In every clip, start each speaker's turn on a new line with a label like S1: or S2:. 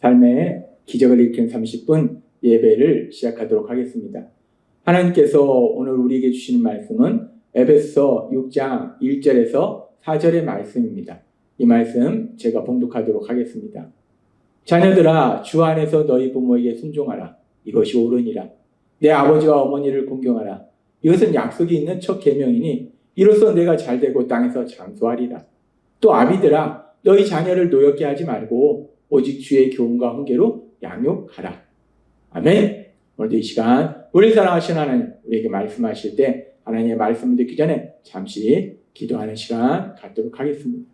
S1: 삶의 기적을 일으키는 30분 예배를 시작하도록 하겠습니다. 하나님께서 오늘 우리에게 주시는 말씀은 에베소서 6장 1절에서 4절의 말씀입니다. 이 말씀 제가 봉독하도록 하겠습니다. 자녀들아, 주 안에서 너희 부모에게 순종하라. 이것이 옳으니라. 내 아버지와 어머니를 공경하라. 이것은 약속이 있는 첫 계명이니 이로써 내가 잘되고 땅에서 장수하리라. 또 아비들아, 너희 자녀를 노엽게 하지 말고 오직 주의 교훈과 훈계로 양육하라. 아멘. 오늘도 이 시간 우리 사랑하시는 하나님, 우리에게 말씀하실 때 하나님의 말씀을 듣기 전에 잠시 기도하는 시간 갖도록 하겠습니다.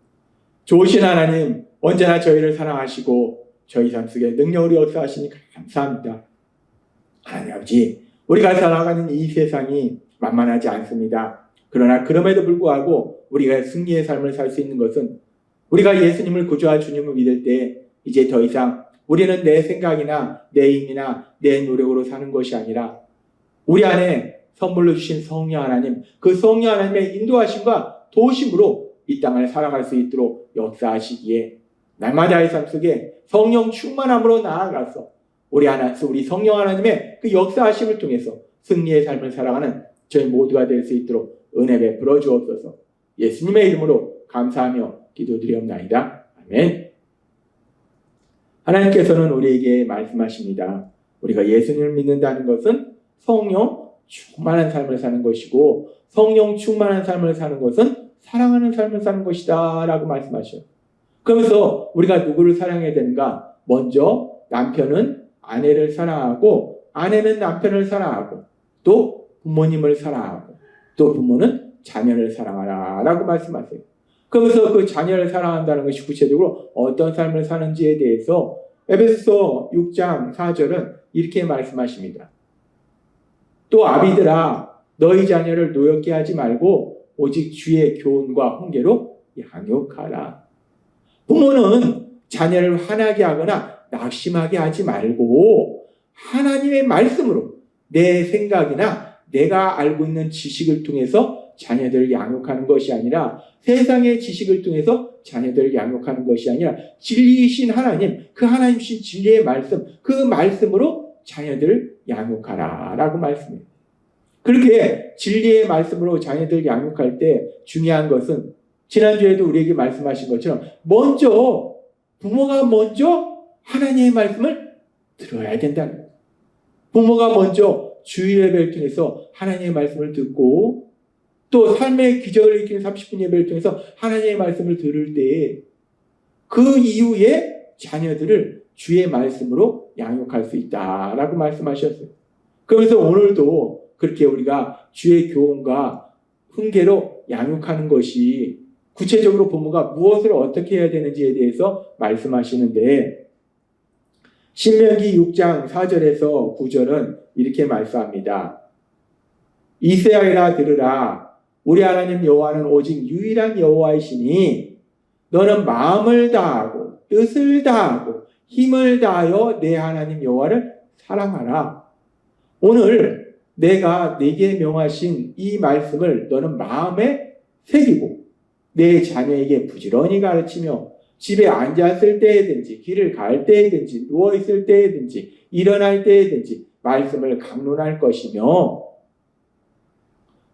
S1: 좋으신 하나님, 언제나 저희를 사랑하시고 저희 삶 속에 능력으로 역사하시니 감사합니다. 하나님 아버지, 우리가 살아가는 이 세상이 만만하지 않습니다. 그러나 그럼에도 불구하고 우리가 승리의 삶을 살 수 있는 것은 우리가 예수님을 구주와 주님을 믿을 때 이제 더 이상 우리는 내 생각이나 내 힘이나 내 노력으로 사는 것이 아니라 우리 안에 선물로 주신 성령 하나님, 그 성령 하나님의 인도하심과 도우심으로 이 땅을 살아갈 수 있도록 역사하시기에 날마다의 삶 속에 성령 충만함으로 나아가서 우리 성령 하나님의 그 역사하심을 통해서 승리의 삶을 살아가는 저희 모두가 될 수 있도록 은혜 베풀어 주옵소서. 예수님의 이름으로 감사하며 기도드리옵나이다. 아멘. 하나님께서는 우리에게 말씀하십니다. 우리가 예수님을 믿는다는 것은 성령 충만한 삶을 사는 것이고, 성령 충만한 삶을 사는 것은 사랑하는 삶을 사는 것이다 라고 말씀하셔요. 그러면서 우리가 누구를 사랑해야 되는가? 먼저 남편은 아내를 사랑하고, 아내는 남편을 사랑하고, 또 부모님을 사랑하고, 또 부모는 자녀를 사랑하라 라고 말씀하세요. 그러면서 그 자녀를 사랑한다는 것이 구체적으로 어떤 삶을 사는지에 대해서 에베소서 6장 4절은 이렇게 말씀하십니다. 또 아비들아, 너희 자녀를 노엽게 하지 말고 오직 주의 교훈과 훈계로 양육하라. 부모는 자녀를 화나게 하거나 낙심하게 하지 말고 하나님의 말씀으로 내 생각이나 내가 알고 있는 지식을 통해서 자녀들을 양육하는 것이 아니라, 세상의 지식을 통해서 자녀들을 양육하는 것이 아니라 진리이신 하나님, 그 하나님이신 진리의 말씀, 그 말씀으로 자녀들을 양육하라 라고 말씀해요. 그렇게 진리의 말씀으로 자녀들을 양육할 때 중요한 것은 지난주에도 우리에게 말씀하신 것처럼 부모가 먼저 하나님의 말씀을 들어야 된다는 거예요. 부모가 먼저 주일 예배를 통해서 하나님의 말씀을 듣고, 또 삶의 기적을 일으키는 30분 예배를 통해서 하나님의 말씀을 들을 때 그 이후에 자녀들을 주의 말씀으로 양육할 수 있다라고 말씀하셨어요. 그래서 오늘도 그렇게 우리가 주의 교훈과 훈계로 양육하는 것이 구체적으로 부모가 무엇을 어떻게 해야 되는지에 대해서 말씀하시는데, 신명기 6장 4절에서 9절은 이렇게 말씀합니다. 이스라엘아 들으라. 우리 하나님 여호와는 오직 유일한 여호와이시니 너는 마음을 다하고 뜻을 다하고 힘을 다하여 내 하나님 여호와를 사랑하라. 오늘 내가 네게 명하신 이 말씀을 너는 마음에 새기고 내 자녀에게 부지런히 가르치며 집에 앉았을 때에든지 길을 갈 때에든지 누워있을 때에든지 일어날 때에든지 말씀을 강론할 것이며,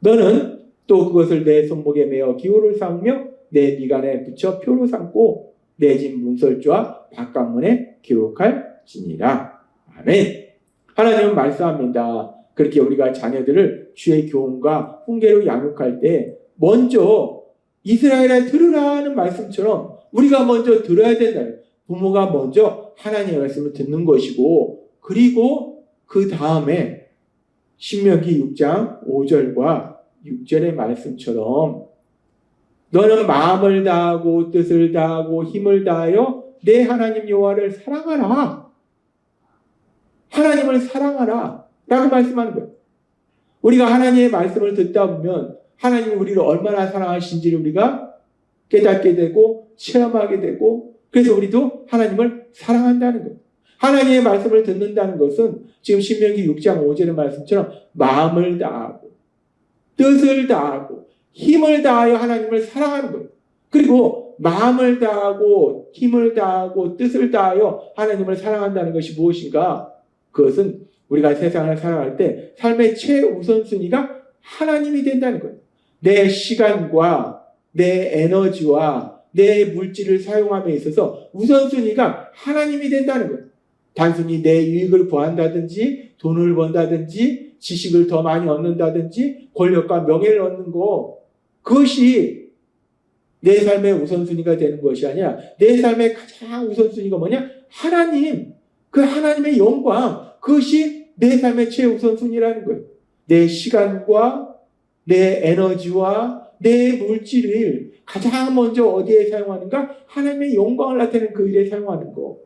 S1: 너는 또 그것을 내 손목에 매어 기호를 삼으며 내 미간에 붙여 표로 삼고 내 집 문설주와 바깥문에 기록할지니라. 아멘. 하나님은 말씀합니다. 그렇게 우리가 자녀들을 주의 교훈과 훈계로 양육할 때 먼저 이스라엘아 들으라는 말씀처럼 우리가 먼저 들어야 된다. 부모가 먼저 하나님의 말씀을 듣는 것이고, 그리고 그 다음에 신명기 6장 5절과 6절의 말씀처럼 너는 마음을 다하고 뜻을 다하고 힘을 다하여 내 하나님 여호와를 사랑하라. 하나님을 사랑하라 라고 말씀하는 거예요. 우리가 하나님의 말씀을 듣다 보면 하나님이 우리를 얼마나 사랑하신지를 우리가 깨닫게 되고 체험하게 되고, 그래서 우리도 하나님을 사랑한다는 거예요. 하나님의 말씀을 듣는다는 것은 지금 신명기 6장 5절의 말씀처럼 마음을 다하고 뜻을 다하고 힘을 다하여 하나님을 사랑하는 거예요. 그리고 마음을 다하고 힘을 다하고 뜻을 다하여 하나님을 사랑한다는 것이 무엇인가? 그것은 우리가 세상을 살아갈 때 삶의 최우선순위가 하나님이 된다는 거예요. 내 시간과 내 에너지와 내 물질을 사용함에 있어서 우선순위가 하나님이 된다는 거예요. 단순히 내 유익을 구한다든지 돈을 번다든지 지식을 더 많이 얻는다든지 권력과 명예를 얻는 거, 그것이 내 삶의 우선순위가 되는 것이 아니라 내 삶의 가장 우선순위가 뭐냐? 하나님, 그 하나님의 영광, 그것이 내 삶의 최우선순위라는 거예요. 내 시간과 내 에너지와 내 물질을 가장 먼저 어디에 사용하는가? 하나님의 영광을 나타내는 그 일에 사용하는 거.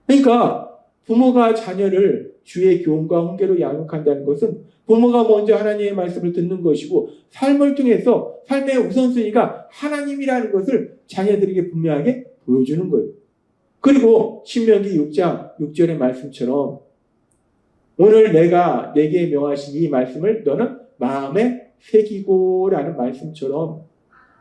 S1: 그러니까 부모가 자녀를 주의 교훈과 훈계로 양육한다는 것은 부모가 먼저 하나님의 말씀을 듣는 것이고 삶을 통해서 삶의 우선순위가 하나님이라는 것을 자녀들에게 분명하게 보여주는 거예요. 그리고 신명기 6장 6절의 말씀처럼 오늘 내가 내게 명하신 이 말씀을 너는 마음에 새기고 라는 말씀처럼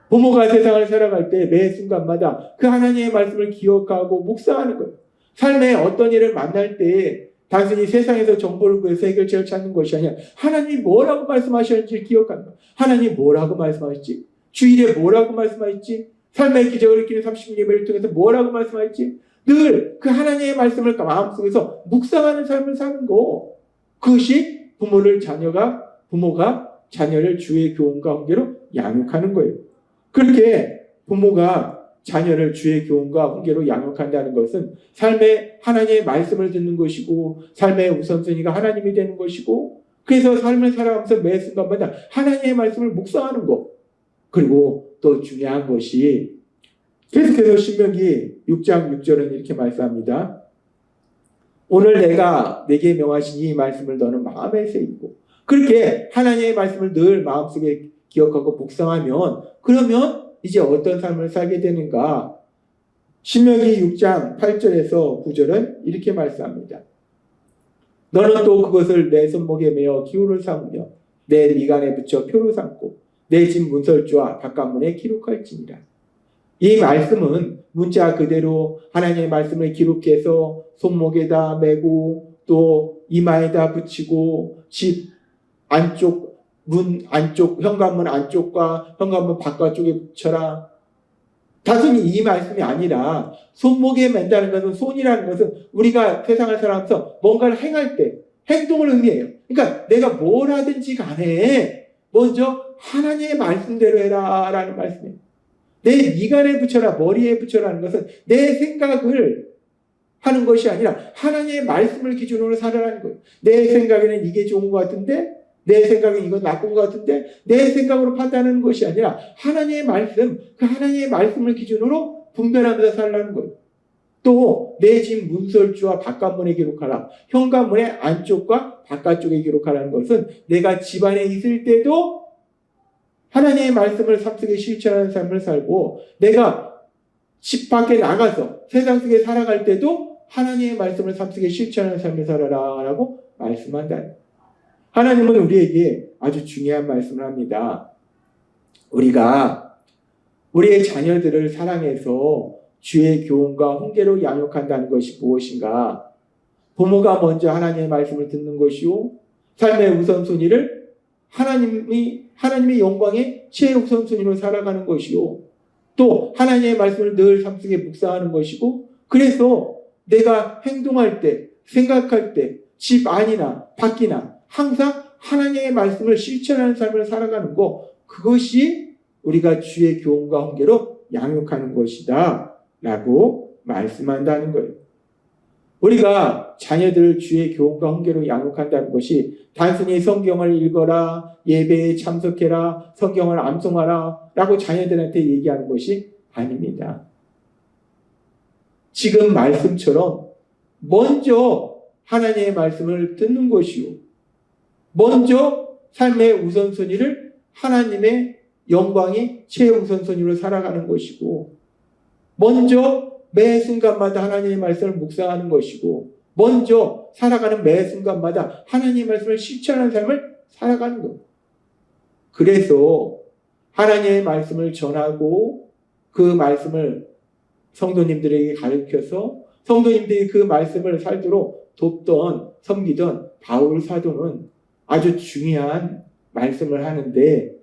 S1: 부모가 세상을 살아갈 때 매 순간마다 그 하나님의 말씀을 기억하고 묵상하는 거예요. 삶에 어떤 일을 만날 때 단순히 세상에서 정보를 구해서 해결책을 찾는 것이 아니라 하나님이 뭐라고 말씀하셨는지 기억하는 거예요. 하나님이 뭐라고 말씀하셨지? 주일에 뭐라고 말씀하셨지? 삶의 기적을 일으키는 30분 예배를 통해서 뭐라고 말씀하셨지? 늘 그 하나님의 말씀을 마음속에서 묵상하는 삶을 사는 거. 그것이 부모가 자녀를 주의 교훈과 훈계로 양육하는 거예요. 그렇게 부모가 자녀를 주의 교훈과 훈계로 양육한다는 것은 삶에 하나님의 말씀을 듣는 것이고 삶의 우선순위가 하나님이 되는 것이고 그래서 삶을 살아가면서 매 순간마다 하나님의 말씀을 묵상하는 것. 그리고 또 중요한 것이 계속해서 신명기 6장 6절은 이렇게 말씀합니다. 오늘 내가 내게 명하신 이 말씀을 너는 마음에 새기고 그렇게 하나님의 말씀을 늘 마음속에 기억하고 묵상하면 그러면 이제 어떤 삶을 살게 되는가? 신명기 6장 8절에서 9절은 이렇게 말씀합니다. 너는 또 그것을 내 손목에 매어 기호를 삼으며 내 미간에 붙여 표로 삼고 내 집 문설주와 바깥문에 기록할지니라. 이 말씀은 문자 그대로 하나님의 말씀을 기록해서 손목에다 매고 또 이마에다 붙이고 집 안쪽 문 안쪽 현관문 안쪽과 현관문 바깥쪽에 붙여라. 단순히 이 말씀이 아니라 손목에 맨다는 것은 손이라는 것은 우리가 세상을 살아가면서 뭔가를 행할 때 행동을 의미해요. 그러니까 내가 뭘 하든지 간에 먼저 하나님의 말씀대로 해라 라는 말씀이에요. 내 미간에 붙여라 머리에 붙여라는 것은 내 생각을 하는 것이 아니라 하나님의 말씀을 기준으로 살아라는 거예요. 내 생각에는 이게 좋은 것 같은데 내 생각엔 이건 나쁜 것 같은데 내 생각으로 판단하는 것이 아니라 하나님의 말씀, 그 하나님의 말씀을 기준으로 분별하면서 살라는 거예요. 또 내 집 문설주와 바깥문에 기록하라. 현관문의 안쪽과 바깥쪽에 기록하라는 것은 내가 집안에 있을 때도 하나님의 말씀을 삶 속에 실천하는 삶을 살고 내가 집 밖에 나가서 세상 속에 살아갈 때도 하나님의 말씀을 삶 속에 실천하는 삶을 살아라 라고 말씀한다. 하나님은 우리에게 아주 중요한 말씀을 합니다. 우리가 우리의 자녀들을 사랑해서 주의 교훈과 훈계로 양육한다는 것이 무엇인가? 부모가 먼저 하나님의 말씀을 듣는 것이요. 삶의 우선순위를 하나님의 영광의 최우선순위로 살아가는 것이요. 또 하나님의 말씀을 늘 삶 속에 묵상하는 것이고 그래서 내가 행동할 때, 생각할 때, 집 안이나 밖이나 항상 하나님의 말씀을 실천하는 삶을 살아가는 것, 그것이 우리가 주의 교훈과 훈계로 양육하는 것이다 라고 말씀한다는 거예요. 우리가 자녀들을 주의 교훈과 훈계로 양육한다는 것이 단순히 성경을 읽어라, 예배에 참석해라, 성경을 암송하라 라고 자녀들한테 얘기하는 것이 아닙니다. 지금 말씀처럼 먼저 하나님의 말씀을 듣는 것이요. 먼저 삶의 우선순위를 하나님의 영광이 최우선순위로 살아가는 것이고 먼저 매 순간마다 하나님의 말씀을 묵상하는 것이고 먼저 살아가는 매 순간마다 하나님의 말씀을 실천하는 삶을 살아가는 것. 그래서 하나님의 말씀을 전하고 그 말씀을 성도님들에게 가르쳐서 성도님들이 그 말씀을 살도록 돕던 섬기던 바울 사도는 아주 중요한 말씀을 하는데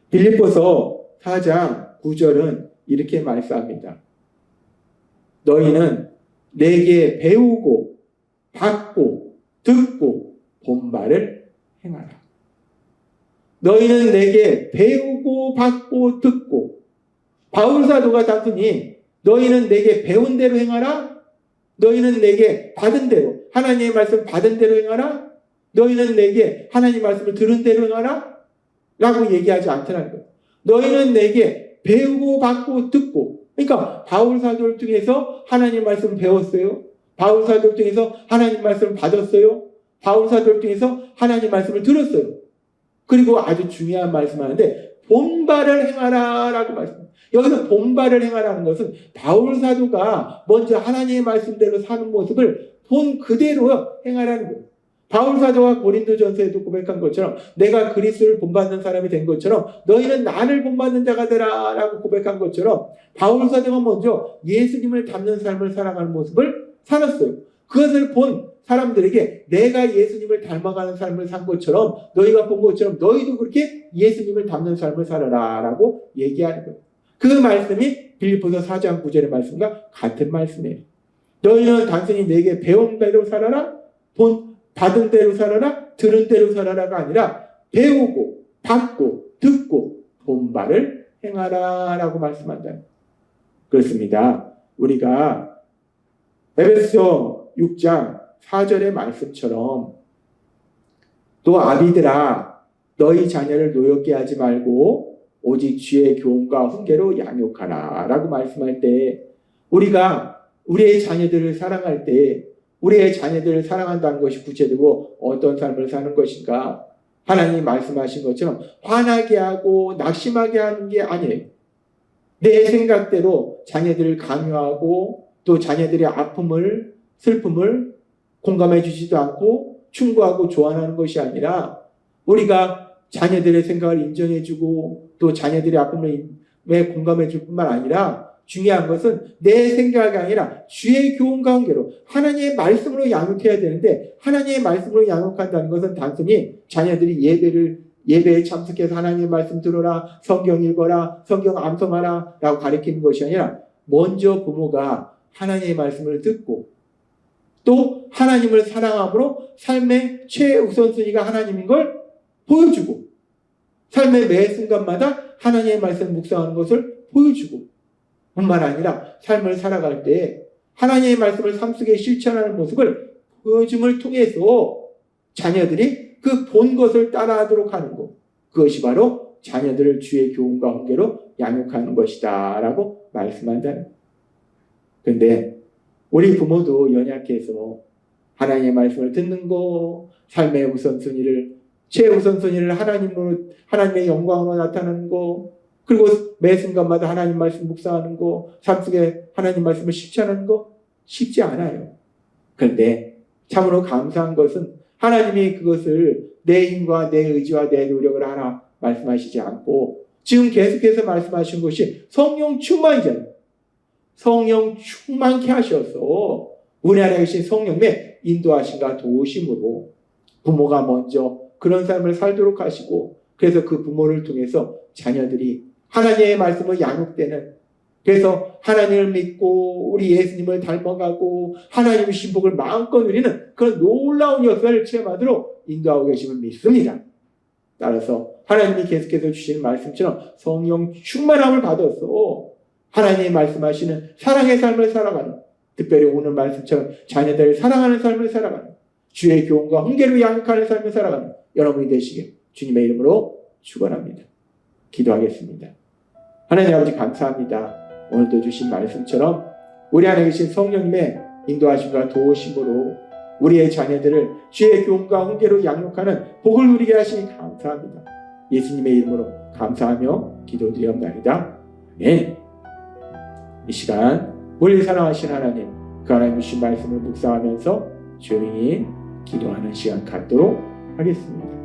S1: 빌립보서 4장 9절은 이렇게 말씀합니다. 너희는 내게 배우고 받고 듣고 본 바를 행하라. 너희는 내게 배우고 받고 듣고 바울 사도가 단순히 너희는 내게 배운 대로 행하라. 너희는 내게 받은 대로 하나님의 말씀 받은 대로 행하라. 너희는 내게 하나님 말씀을 들은 대로 행하라. 라고 얘기하지 않더라는 거예요. 너희는 내게 배우고 받고 듣고 그러니까 바울 사도를 통해서 하나님 말씀을 배웠어요. 바울 사도를 통해서 하나님 말씀을 받았어요. 바울 사도를 통해서 하나님 말씀을 들었어요. 그리고 아주 중요한 말씀하는데 본바를 행하라 라고 말씀합니다. 여기서 본바를 행하라는 것은 바울 사도가 먼저 하나님의 말씀대로 사는 모습을 본 그대로 행하라는 거예요. 바울 사도가 고린도전서에도 고백한 것처럼 내가 그리스도를 본받는 사람이 된 것처럼 너희는 나를 본받는 자가 되라 라고 고백한 것처럼 바울 사도가 먼저 예수님을 닮는 삶을 살아가는 모습을 살았어요. 그것을 본 사람들에게 내가 예수님을 닮아가는 삶을 산 것처럼 너희가 본 것처럼 너희도 그렇게 예수님을 닮는 삶을 살아라 라고 얘기하는 거예요. 그 말씀이 빌립보서 4장 9절의 말씀과 같은 말씀이에요. 너희는 단순히 내게 배운 대로 살아라, 받은 대로 살아라, 들은 대로 살아라가 아니라 배우고 받고 듣고 본 바를 행하라 라고 말씀한다. 그렇습니다. 우리가 에베소 6장 4절의 말씀처럼 또 아비들아 너희 자녀를 노엽게 하지 말고 오직 주의 교훈과 훈계로 양육하라 라고 말씀할 때 우리가 우리의 자녀들을 사랑할 때 우리의 자녀들을 사랑한다는 것이 구체적으로 어떤 삶을 사는 것인가? 하나님이 말씀하신 것처럼 화나게 하고 낙심하게 하는 게 아니에요. 내 생각대로 자녀들을 강요하고 또 자녀들의 아픔을 슬픔을 공감해 주지도 않고 충고하고 조언하는 것이 아니라 우리가 자녀들의 생각을 인정해 주고 또 자녀들의 아픔을 공감해 줄 뿐만 아니라 중요한 것은 내 생각이 아니라 주의 교훈과 훈계로 하나님의 말씀으로 양육해야 되는데 하나님의 말씀으로 양육한다는 것은 단순히 자녀들이 예배에 참석해서 하나님의 말씀 들어라, 성경 읽어라, 성경 암송하라 라고 가르치는 것이 아니라 먼저 부모가 하나님의 말씀을 듣고 또 하나님을 사랑함으로 삶의 최우선순위가 하나님인 걸 보여주고 삶의 매 순간마다 하나님의 말씀을 묵상하는 것을 보여주고 뿐만 아니라 삶을 살아갈 때 하나님의 말씀을 삶 속에 실천하는 모습을 보여줌을 통해서 자녀들이 그 본 것을 따라하도록 하는 것. 그것이 바로 자녀들을 주의 교훈과 훈계로 양육하는 것이다 라고 말씀한다는. 그런데 우리 부모도 연약해서 하나님의 말씀을 듣는 거, 삶의 우선순위를 최우선순위를 하나님의 영광으로 나타내는 거, 그리고 매 순간마다 하나님 말씀 묵상하는 거, 삶 속에 하나님 말씀을 실천하는 거 쉽지 않아요. 그런데 참으로 감사한 것은 하나님이 그것을 내 힘과 내 의지와 내 노력을 하나 말씀하시지 않고 지금 계속해서 말씀하신 것이 성령 충만이잖아요. 성령 충만케 하셔서 우리 안에 계신 성령의 인도하심과 도우심으로 부모가 먼저 그런 삶을 살도록 하시고 그래서 그 부모를 통해서 자녀들이 하나님의 말씀을 양육되는 그래서 하나님을 믿고 우리 예수님을 닮아가고 하나님의 신복을 마음껏 누리는 그런 놀라운 역사를 체험하도록 인도하고 계심을 믿습니다. 따라서 하나님이 계속해서 주시는 말씀처럼 성령 충만함을 받아서 하나님이 말씀하시는 사랑의 삶을 살아가는 특별히 오늘 말씀처럼 자녀들을 사랑하는 삶을 살아가는 주의 교훈과 훈계로 양육하는 삶을 살아가는 여러분이 되시길 주님의 이름으로 축원합니다. 기도하겠습니다. 하나님 아버지 감사합니다. 오늘도 주신 말씀처럼 우리 안에 계신 성령님의 인도하심과 도우심으로 우리의 자녀들을 주의 교훈과 훈계로 양육하는 복을 누리게 하시니 감사합니다. 예수님의 이름으로 감사하며 기도드리옵나이다. 아멘. 이 시간 멀리 사랑하신 하나님, 그 하나님 주신 말씀을 묵상하면서 조용히 기도하는 시간 갖도록 하겠습니다.